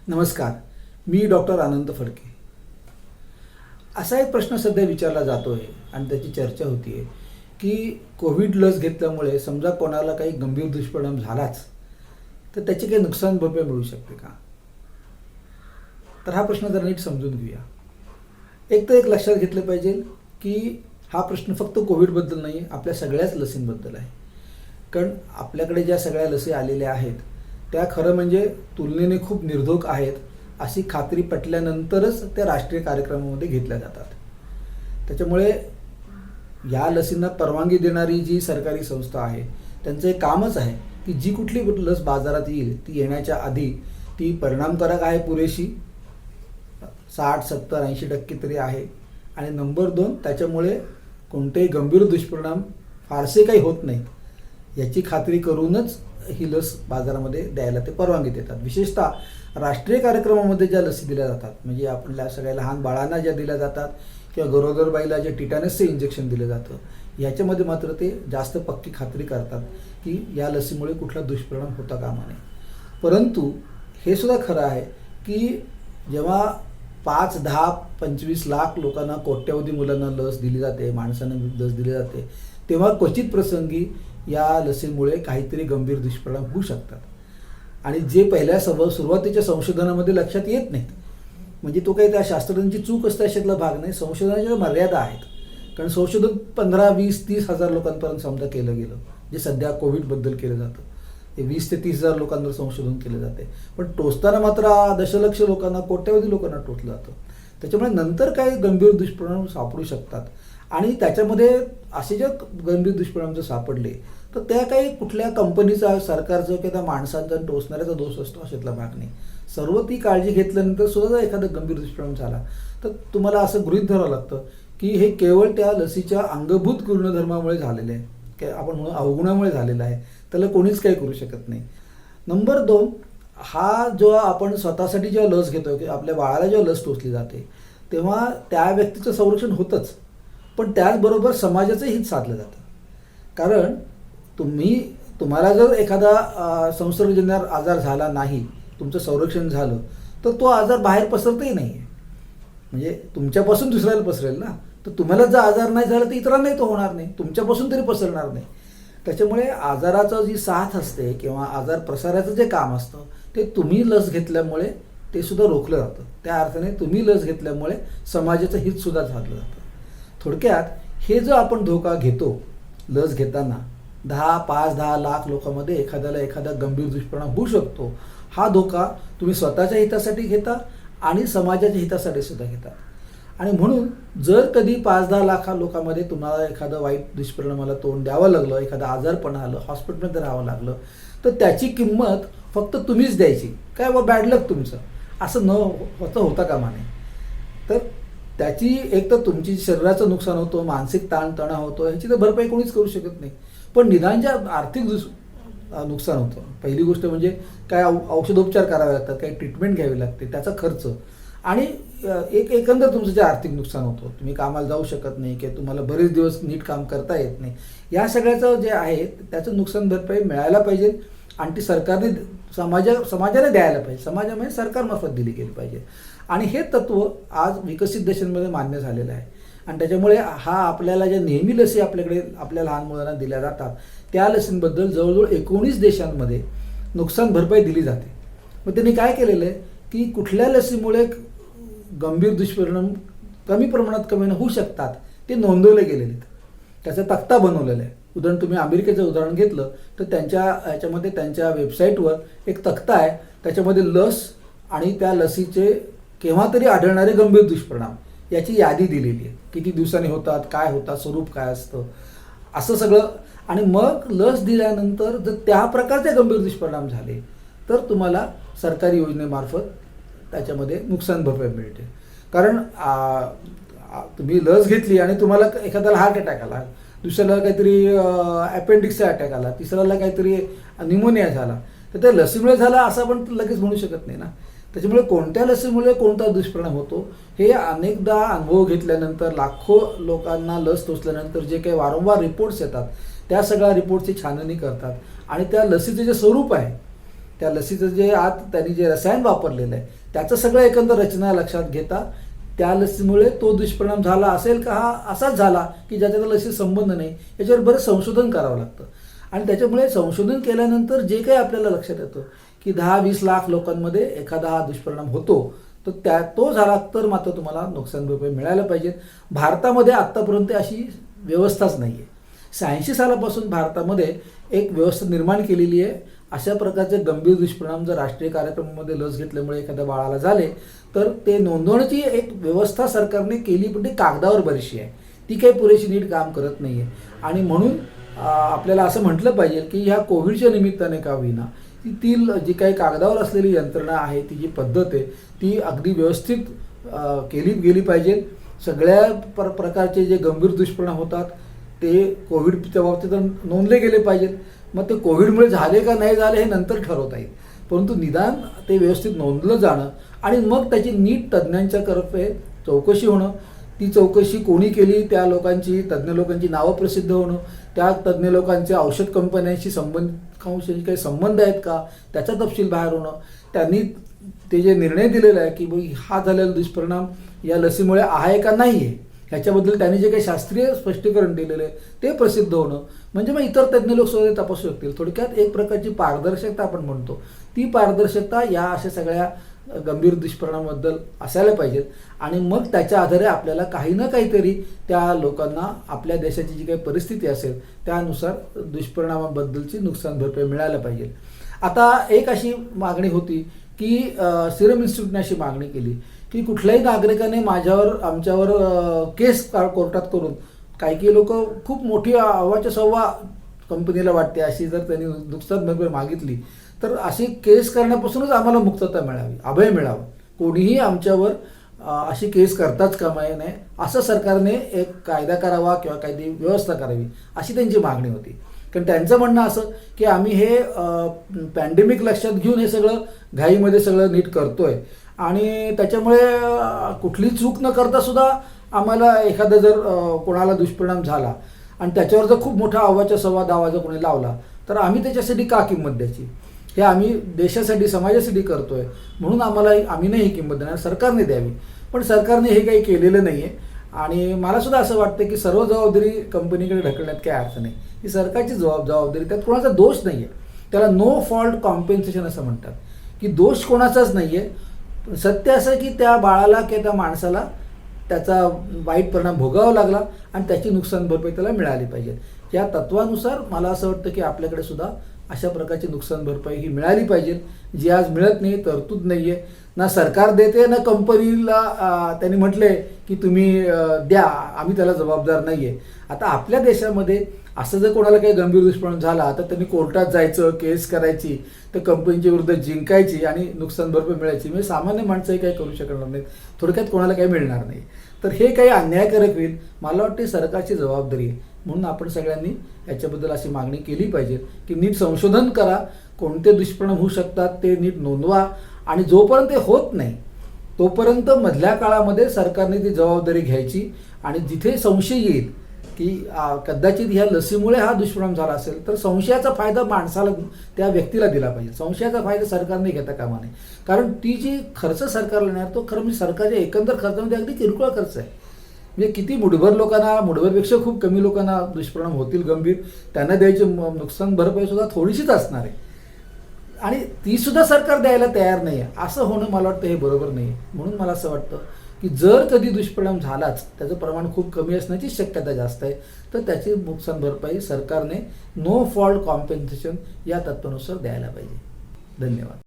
नमस्कार, मी डॉक्टर अनंत फडके. असा एक प्रश्न सध्या विचारला जातो आहे आणि त्याची चर्चा होती आहे की कोविड लस घेतल्यामुळे समजा कोणाला काही गंभीर दुष्परिणाम झालाच तर त्याची काही नुकसान भरपाई मिळू शकते का. तर हा प्रश्न जरा नीट समजून घेऊया. एक लक्षात घेतलं पाहिजे की हा प्रश्न फक्त कोविडबद्दल नाही, आपल्या सगळ्याच लसींबद्दल आहे. कारण आपल्याकडे ज्या सगळ्या लसी आलेल्या आहेत त्या खरं म्हणजे तुलनेने खूप निर्धोक आहेत अशी खात्री पटल्यानंतरच त्या राष्ट्रीय कार्यक्रमामध्ये घेतल्या जातात. त्याच्यामुळे या लसींना परवानगी देणारी जी सरकारी संस्था आहे त्यांचं एक कामच आहे की जी कुठली लस बाजारात येईल ती येण्याच्या आधी ती परिणामकारक आहे, पुरेशी 60, 70, 80% तरी आहे. आणि नंबर 2, त्याच्यामुळे कोणतेही गंभीर दुष्परिणाम फारसे काही होत नाहीत याची खात्री करूनच ही लस बाजारामध्ये द्यायला ते परवानगी देतात. विशेषतः राष्ट्रीय कार्यक्रमामध्ये ज्या लसी दिल्या जातात, म्हणजे आपल्या सगळ्या लहान बाळांना ज्या दिल्या जातात किंवा गरोदर बाईला जे टिटॅनसचे इंजेक्शन दिलं जातं, याच्यामध्ये मात्र ते जास्त पक्की खात्री करतात की या लसीमुळे कुठला दुष्परिणाम होता कामा नये. परंतु हे सुद्धा खरं आहे की जेव्हा 5, 10, 25 लाख लोकांना, कोट्यावधी मुलांना लस दिली जाते, माणसांना लस दिली जाते, तेव्हा क्वचित प्रसंगी या लसीमुळे काहीतरी गंभीर दुष्परिणाम होऊ शकतात. आणि जे पहिल्या सुरुवातीच्या संशोधनामध्ये लक्षात येत नाहीत, म्हणजे तो काही त्या शास्त्रज्ञांची चूक असते अशातला भाग नाही. संशोधनाच्या मर्यादा आहेत. कारण संशोधन 15, 20, 30 हजार लोकांपर्यंत समजा केलं गेलं, जे सध्या कोविडबद्दल केलं जातं. ते 20 ते 30 हजार लोकांवर संशोधन केलं जाते, पण टोचताना मात्र दशलक्ष लोकांना, कोट्यावधी लोकांना टोचलं जातं. त्याच्यामुळे नंतर काही गंभीर दुष्परिणाम सापडू शकतात. आणि त्याच्यामध्ये असे जे गंभीर दुष्परिणाम जर सापडले तर त्या काही कुठल्या कंपनीचा, सरकारचं किंवा त्या माणसांचा टोचणाऱ्याचा दोष असतो अशातला भाग नाही. सर्व ती काळजी घेतल्यानंतर सुद्धा जर एखादा गंभीर दुष्परिणाम झाला तर तुम्हाला असं गृहीत धरावं लागतं की हे केवळ त्या लसीच्या अंगभूत गुणधर्मामुळे झालेलं आहे, की आपण म्हणून अवगुणामुळे झालेलं आहे, त्याला कोणीच काही करू शकत नाही. नंबर 2, हा जो आपण स्वतःसाठी जेव्हा लस घेतो की आपल्या बाळाला जेव्हा लस टोचली जाते तेव्हा त्या व्यक्तीचं संरक्षण होतंच, पण त्याचबरोबर समाजाचं हित साधलं जातं. कारण तुम्हाला जर एखादा संसर्गजन्य आजार झाला नाही, तुमचं संरक्षण झालं, तर तो आजार बाहेर पसरतही नाही आहे. म्हणजे तुमच्यापासून दुसऱ्याला पसरेल ना. तर तुम्हाला जर आजार नाही झाला तर इतरांनाही तो होणार नाही, तुमच्यापासून तरी पसरणार नाही. त्याच्यामुळे आजाराचं जी साथ असते किंवा आजार प्रसाराचं जे काम असतं ते तुम्ही लस घेतल्यामुळे ते सुद्धा रोखलं जातं. त्या अर्थाने तुम्ही लस घेतल्यामुळे समाजाचं हितसुद्धा साधलं जातं. थोडक्यात हे जो आपण धोका घेतो लस घेताना, 5-10 लाख लोकांमध्ये एखादा गंभीर दुष्परिणाम होऊ शकतो, हा धोका तुम्ही स्वतःच्या हितासाठी घेता आणि समाजाच्या हितासाठी सुद्धा घेता. आणि म्हणून जर कधी 5-10 लाख लोकांमध्ये तुम्हाला एखादं वाईट दुष्परिणामाला तोंड द्यावं लागलं, एखादं आजारपण आलं, हॉस्पिटलमध्ये राहावं लागलं, तर त्याची किंमत फक्त तुम्हीच द्यायची. काय व बॅड लक तुमचं, असं न होता कामा नये. तर त्याची एक तर तुमची शरीराचं नुकसान होतं, मानसिक ताणतणाव होतो, ह्याची तर भरपाई कोणीच करू शकत नाही. पण निदान ज्या आर्थिक नुकसान होतं, पहिली गोष्ट म्हणजे काय औषधोपचार करावे लागतात, काही ट्रीटमेंट घ्यावी लागते, त्याचा खर्च, आणि एकंदर तुमचं जे आर्थिक नुकसान होतं, तुम्ही कामाला जाऊ शकत नाही किंवा तुम्हाला बरेच दिवस नीट काम करता येत नाही, या सगळ्याचं जे आहे त्याचं नुकसान भरपाई मिळायला पाहिजे. आणि ती सरकारने समाजाने द्यायला पाहिजे, समाजामध्ये सरकारमार्फत दिली गेली पाहिजे. आणि हे तत्त्व आज विकसित देशांमध्ये मान्य झालेलं आहे. आणि त्याच्यामुळे हा आपल्याला ज्या नेहमी लसी आपल्याकडे आपल्या लहान मुलांना दिल्या जातात त्या लसींबद्दल जवळजवळ 19 देशांमध्ये नुकसान भरपाई दिली जाते. मग त्यांनी काय केलेलं आहे की कुठल्या लसीमुळे गंभीर दुष्परिणाम कमी प्रमाणात कमी होऊ शकतात ते नोंदवले गेलेले आहेत. त्याचा तक्ता बनवलेला आहे. उदाहरण तुम्ही अमेरिकेचं उदाहरण घेतलं तर याच्यामध्ये त्यांच्या वेबसाईटवर एक तक्ता आहे, त्याच्यामध्ये लस आणि त्या लसीचे केव्हा तरी आढळणारे गंभीर दुष्परिणाम याची यादी दिलेली आहे. किती दिवसांनी होतात, काय होतात, स्वरूप काय असतं, असं सगळं. आणि मग लस दिल्यानंतर जर त्या प्रकारचे गंभीर दुष्परिणाम झाले तर तुम्हाला सरकारी योजनेमार्फत त्याच्यामध्ये नुकसान भरपाई मिळते. कारण तुम्ही लस घेतली आणि तुम्हाला एखाद्याला हार्ट अटॅक आला, दुसऱ्याला काहीतरी अपेंडिक्सचा अटॅक आला, तिसऱ्याला काहीतरी निमोनिया झाला, तर त्या लसीमुळे झाला असं आपण लगेच म्हणू शकत नाही ना. त्याच्यामुळे कोणत्या लसीमुळे कोणता दुष्परिणाम होतो हे अनेकदा अनुभव घेतल्यानंतर, लाखो लोकांना लस टोचल्यानंतर जे काही वारंवार रिपोर्ट्स येतात त्या सगळ्या रिपोर्टची छाननी करतात आणि त्या लसीचं जे स्वरूप आहे, त्या लसीचं जे आत त्यांनी जे रसायन वापरलेलं आहे त्याचं सगळं एकंदर रचना लक्षात घेता त्या लसीमुळे तो दुष्परिणाम झाला असेल का, हा असाच झाला की ज्याचा लसी संबंध नाही, याच्यावर बरंच संशोधन करावं लागतं. आणि त्याच्यामुळे संशोधन केल्यानंतर जे काही आपल्याला लक्षात येतं की 10-20 लाख लोकांमध्ये एखादा हा दुष्परिणाम होतो, तर तो झाला तर मात्र तुम्हाला नुकसान भरपाई मिळायला पाहिजे. भारतामध्ये आत्तापर्यंत अशी व्यवस्थाच नाही आहे. 86 सालापासून भारतामध्ये एक व्यवस्था निर्माण केलेली आहे. अशा प्रकारचे गंभीर दुष्परिणाम जर राष्ट्रीय कार्यक्रमामध्ये लस घेतल्यामुळे एखाद्या बाळाला झाले तर ते नोंदवण्याची एक व्यवस्था सरकारने केली, पण ती कागदावर बरीचशी आहे, ती काही पुरेशी नीट काम करत नाही आहे. आणि म्हणून आपल्याला असं म्हटलं पाहिजे की ह्या कोविडच्या निमित्ताने का होईना ती जी काही कागदावर असलेली यंत्रणा आहे, ती जी पद्धत आहे, ती अगदी व्यवस्थित केली गेली पाहिजे. सगळ्या प्रकारचे जे गंभीर दुष्परिणाम होतात ते कोविडच्या बाबतीत नोंदले गेले पाहिजेत. मग ते कोविडमुळे झाले का नाही झाले हे नंतर ठरवता येईल, परंतु निदान ते व्यवस्थित नोंदलं जाणं आणि मग त्याची नीट तज्ज्ञांच्या तर्फे चौकशी होणं, ती चौकशी कोणी केली, त्या लोकांची, तज्ज्ञ लोकांची नावं प्रसिद्ध होणं, त्या तज्ज्ञ लोकांचे औषध कंपन्यांशी काही संबंध आहेत का, त्याचा तपशील बाहेर होणं, त्यांनी ते जे निर्णय दिलेला आहे की हा झालेला दुष्परिणाम या लसीमुळे आहे का नाही आहे, ह्याच्याबद्दल त्यांनी जे काही शास्त्रीय स्पष्टीकरण दिलेलं आहे ते प्रसिद्ध होणं, म्हणजे मग इतर तज्ज्ञ लोक सुद्धा तपासू शकतील. थोडक्यात एक प्रकारची पारदर्शकता आपण म्हणतो, ती पारदर्शकता या अशा सगळ्या गंभीर दुष्परिणामाबद्दल असायला पाहिजेत. आणि मग त्याच्या आधारे आपल्याला काही ना काहीतरी त्या लोकांना आपल्या देशाची जी काही परिस्थिती असेल त्यानुसार दुष्परिणामाबद्दलची नुकसान भरपाई मिळायला पाहिजे. आता एक अशी मागणी होती की सिरम इन्स्टिट्यूटने अशी मागणी केली की कुठल्याही नागरिकाने आमच्यावर केस कोर्टात करून, काही लोक खूप मोठी अव्वाच्या सव्वा कंपनीला वाटते अशी जर त्यांनी नुकसान भरपाई मागितली तर अशी केस करण्यापासूनच आम्हाला मुक्तता मिळावी, अभय मिळावं. कोणीही आमच्यावर अशी केस करताच कामा नये, असं सरकारने एक कायदा करावा किंवा कायदी व्यवस्था करावी अशी त्यांची मागणी होती. कारण त्यांचं म्हणणं असं की आम्ही हे पॅन्डेमिक लक्षात घेऊन हे सगळं घाईमध्ये सगळं नीट करतोय आणि त्याच्यामुळे कुठली चूक न करता सुद्धा आम्हाला एखादा जर कोणाला दुष्परिणाम झाला आणि त्याच्यावर जर खूप मोठा अव्वाच्या सव्वा दावा जर कोणी लावला तर आम्ही त्याच्यासाठी का किंमत द्यायची, हे आम्ही देशासाठी समाजासाठी करतोय म्हणून आम्ही नाही ही किंमत देणार, सरकारने द्यावी. पण सरकारने हे काही केलेलं नाही आहे आणि मला सुद्धा असं वाटतं की सर्व जबाबदारी कंपनीकडे ढकलण्यात काही अर्थ नाही. ही सरकारची जबाबदारी, त्यात कोणाचा दोष नाही आहे. त्याला नो फॉल्ट कॉम्पेन्सेशन असं म्हणतात की दोष कोणाचाच नाही आहे. सत्य असं की त्या बाळाला किंवा त्या माणसाला त्याचा वाईट परिणाम भोगावा लागला आणि त्याची नुकसान भरपाई त्याला मिळाली पाहिजे. या तत्वानुसार मला असं वाटतं की आपल्याकडे सुद्धा अशा प्रकारची नुकसान भरपाई ही मिळाली पाहिजे, जी आज मिळत नाही, तरतूद नाही आहे. ना सरकार देते ना कंपनीला त्यांनी म्हटले की तुम्ही द्या, आम्ही त्याला जबाबदार नाही आहे. आता आपल्या देशामध्ये असं जर कोणाला काही गंभीर दुष्परिणाम झाला तर त्यांनी कोर्टात जायचं, केस करायची, तर कंपनीच्या विरुद्ध जिंकायची आणि नुकसान भरपाई मिळायची. म्हणजे सामान्य माणसंही काही करू शकणार नाहीत, थोडक्यात कोणाला काही मिळणार नाही. तर हे काही अन्यायकारक होईल. मला वाटते सरकारची जबाबदारी आहे, म्हणून आपण सगळ्यांनी याच्याबद्दल अशी मागणी केली पाहिजे की नीट संशोधन करा, कोणते दुष्परिणाम होऊ शकतात ते नीट नोंदवा आणि जोपर्यंत ते होत नाही तोपर्यंत मधल्या काळामध्ये सरकारने ती जबाबदारी घ्यायची आणि जिथे संशय येईल की कदाचित ह्या लसीमुळे हा दुष्परिणाम झाला असेल तर संशयाचा फायदा माणसाला, त्या व्यक्तीला दिला पाहिजे. संशयाचा फायदा सरकारने घेता कामा नये, कारण ती जी खर्च सरकारला येणार तो खरं म्हणजे सरकारच्या एकंदर खर्चामध्ये अगदी किरकोळ खर्च आहे. म्हणजे किती मुठभरपेक्षा खूप कमी लोकांना दुष्परिणाम होतील गंभीर, त्यांना द्यायची नुकसान भरपाई सुद्धा थोडीशीच असणार आहे आणि ती सुद्धा सरकार द्यायला तयार नाही आहे. असं होणं मला वाटतं हे बरोबर नाही. म्हणून मला असं वाटतं की जर कधी दुष्परिणाम झालाच, त्याचं प्रमाण खूप कमी असण्याची शक्यता जास्त आहे, तर त्याची नुकसान भरपाई सरकारने नो फॉल्ट कॉम्पेन्सेशन या तत्वानुसार द्यायला पाहिजे. धन्यवाद.